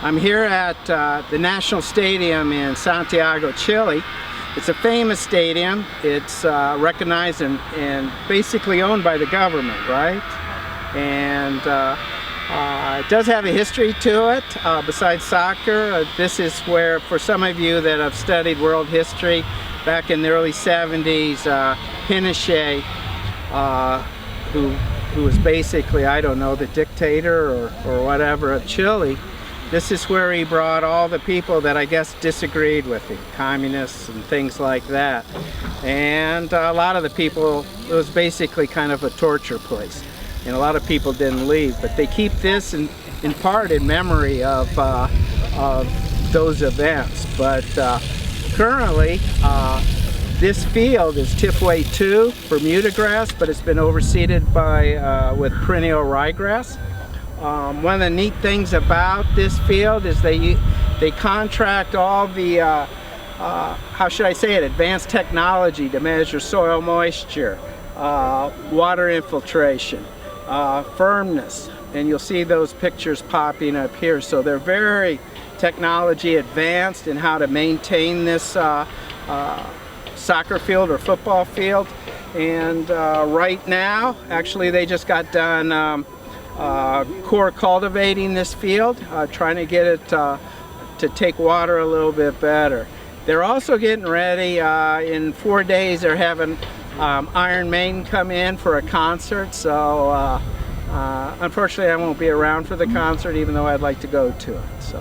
I'm here at the National Stadium in Santiago, Chile. It's a famous stadium. It's recognized and basically owned by the government, right? And it does have a history to it. Besides soccer, this is where, for some of you that have studied world history, back in the early 70s, Pinochet, who was basically, I don't know, the dictator or whatever of Chile, this is where he brought all the people that I guess disagreed with him, communists and things like that. And a lot of the people, it was basically kind of a torture place. And a lot of people didn't leave, but they keep this in part in memory of those events. But currently, this field is Tifway 2 Bermuda grass, but it's been overseeded by with perennial ryegrass. One of the neat things about this field is they contract all the how should I say it, advanced technology to measure soil moisture, water infiltration, firmness, and you'll see those pictures popping up here. So they're very technology advanced in how to maintain this soccer field or football field. And right now, actually, they just got done core cultivating this field, trying to get it to take water a little bit better. They're also getting ready, in 4 days they're having Iron Maiden come in for a concert, so unfortunately I won't be around for the concert, even though I'd like to go to it. So.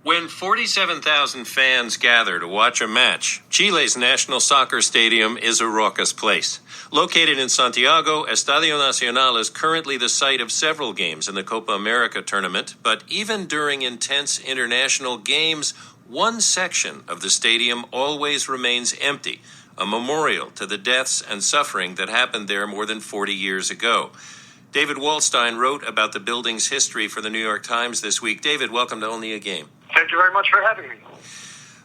When 47,000 fans gather to watch a match, Chile's National Soccer Stadium is a raucous place. Located in Santiago, Estadio Nacional is currently the site of several games in the Copa America tournament, but even during intense international games, one section of the stadium always remains empty, a memorial to the deaths and suffering that happened there more than 40 years ago. David Waldstein wrote about the building's history for the New York Times this week. David, welcome to Only a Game. Thank you very much for having me.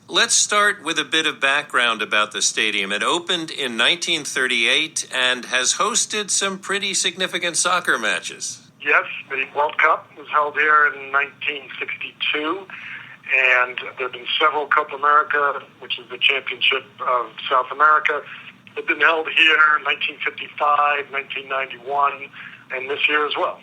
Let's start with a bit of background about the stadium. It opened in 1938 and has hosted some pretty significant soccer matches. Yes, the World Cup was held here in 1962, and there have been several Copa America, which is the championship of South America, that have been held here in 1955, 1991, and this year as well.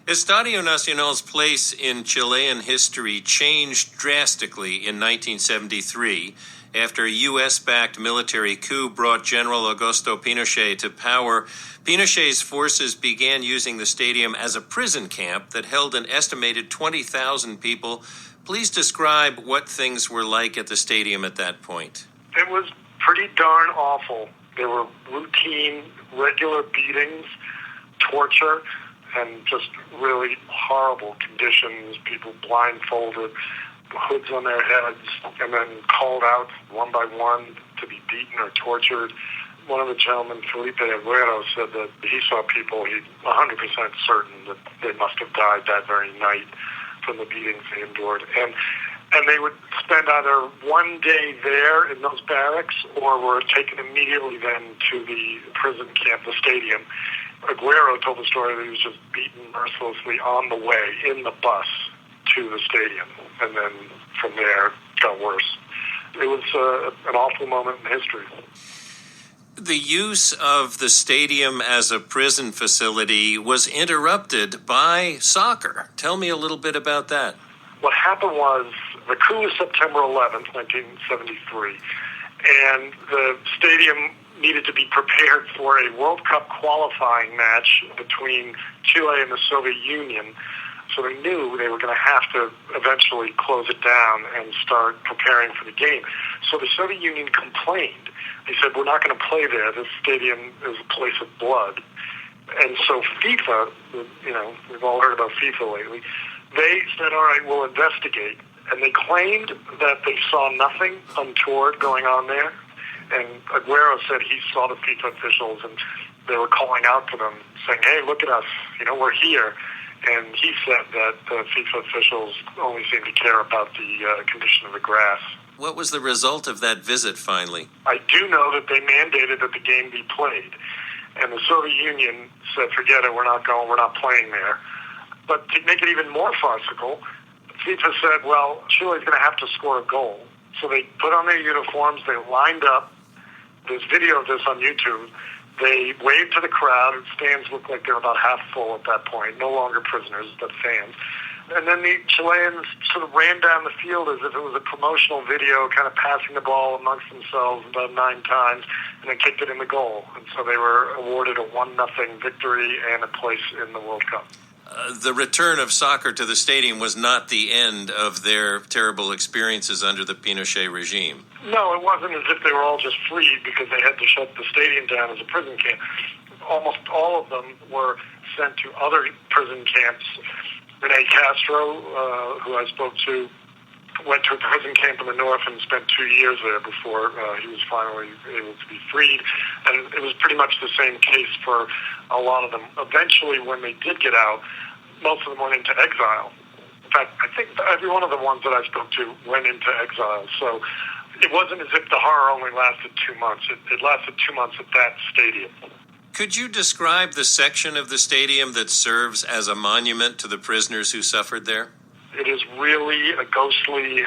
Estadio Nacional's place in Chilean history changed drastically in 1973 after a U.S.-backed military coup brought General Augusto Pinochet to power. Pinochet's forces began using the stadium as a prison camp that held an estimated 20,000 people. Please describe what things were like at the stadium at that point. It was pretty darn awful. There were routine, regular beatings, torture, and just really horrible conditions, people blindfolded, hoods on their heads, and then called out one by one to be beaten or tortured. One of the gentlemen, Felipe Aguero, said that he saw people, he's 100% certain that they must have died that very night from the beatings they endured. And they would spend either one day there in those barracks or were taken immediately then to the prison camp, the stadium. Aguero told the story that he was just beaten mercilessly on the way in the bus to the stadium, and then from there it got worse. It was an awful moment in history. The use of the stadium as a prison facility was interrupted by soccer. Tell me a little bit about that. What happened was the coup was September 11th, 1973, and the stadium needed to be prepared for a World Cup qualifying match between Chile and the Soviet Union. So they knew they were going to have to eventually close it down and start preparing for the game. So the Soviet Union complained. They said, we're not going to play there. This stadium is a place of blood. And so FIFA, we've all heard about FIFA lately, they said, all right, we'll investigate. And they claimed that they saw nothing untoward going on there. And Aguero said he saw the FIFA officials and they were calling out to them saying, hey, look at us, we're here. And he said that the FIFA officials only seemed to care about the condition of the grass. What was the result of that visit finally? I do know that they mandated that the game be played. And the Soviet Union said, forget it, we're not playing there. But to make it even more farcical, FIFA said, well, Chile's going to have to score a goal. So they put on their uniforms, they lined up. There's video of this on YouTube. They waved to the crowd. Stands looked like they were about half full at that point, no longer prisoners, but fans. And then the Chileans sort of ran down the field as if it was a promotional video, kind of passing the ball amongst themselves about 9 times, and then kicked it in the goal. And so they were awarded a 1-0 victory and a place in the World Cup. The return of soccer to the stadium was not the end of their terrible experiences under the Pinochet regime. No, it wasn't as if they were all just freed because they had to shut the stadium down as a prison camp. Almost all of them were sent to other prison camps. Rene Castro, who I spoke to, went to a prison camp in the north and spent 2 years there before he was finally able to be freed. And it was pretty much the same case for a lot of them. Eventually, when they did get out, most of them went into exile. In fact, I think every one of the ones that I spoke to went into exile. So it wasn't as if the horror only lasted 2 months. It lasted 2 months at that stadium. Could you describe the section of the stadium that serves as a monument to the prisoners who suffered there? It is really a ghostly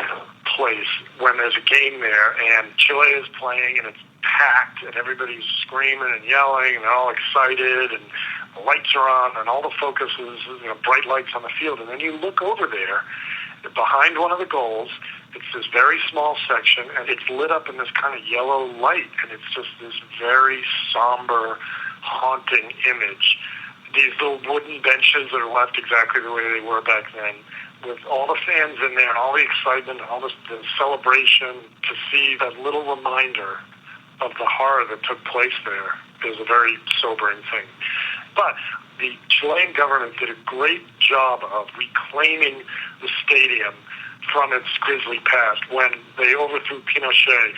place when there's a game there and Chile is playing and it's packed and everybody's screaming and yelling and they're all excited and the lights are on and all the focus is, bright lights on the field. And then you look over there behind one of the goals. It's this very small section and it's lit up in this kind of yellow light and it's just this very somber, haunting image. These little wooden benches that are left exactly the way they were back then, with all the fans in there and all the excitement and all the celebration, to see that little reminder of the horror that took place there is a very sobering thing. But the Chilean government did a great job of reclaiming the stadium from its grisly past. When they overthrew Pinochet,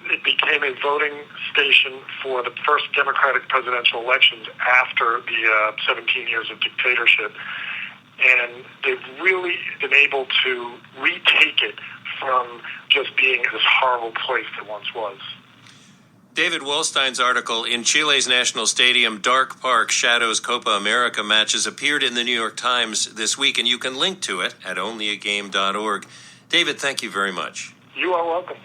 it became a voting station for the first democratic presidential elections after the 17 years of dictatorship. And they've really been able to retake it from just being this horrible place that once was. David Wolstein's article, In Chile's National Stadium, Dark Park Shadows Copa America Matches, appeared in the New York Times this week, and you can link to it at onlyagame.org. David, thank you very much. You are welcome.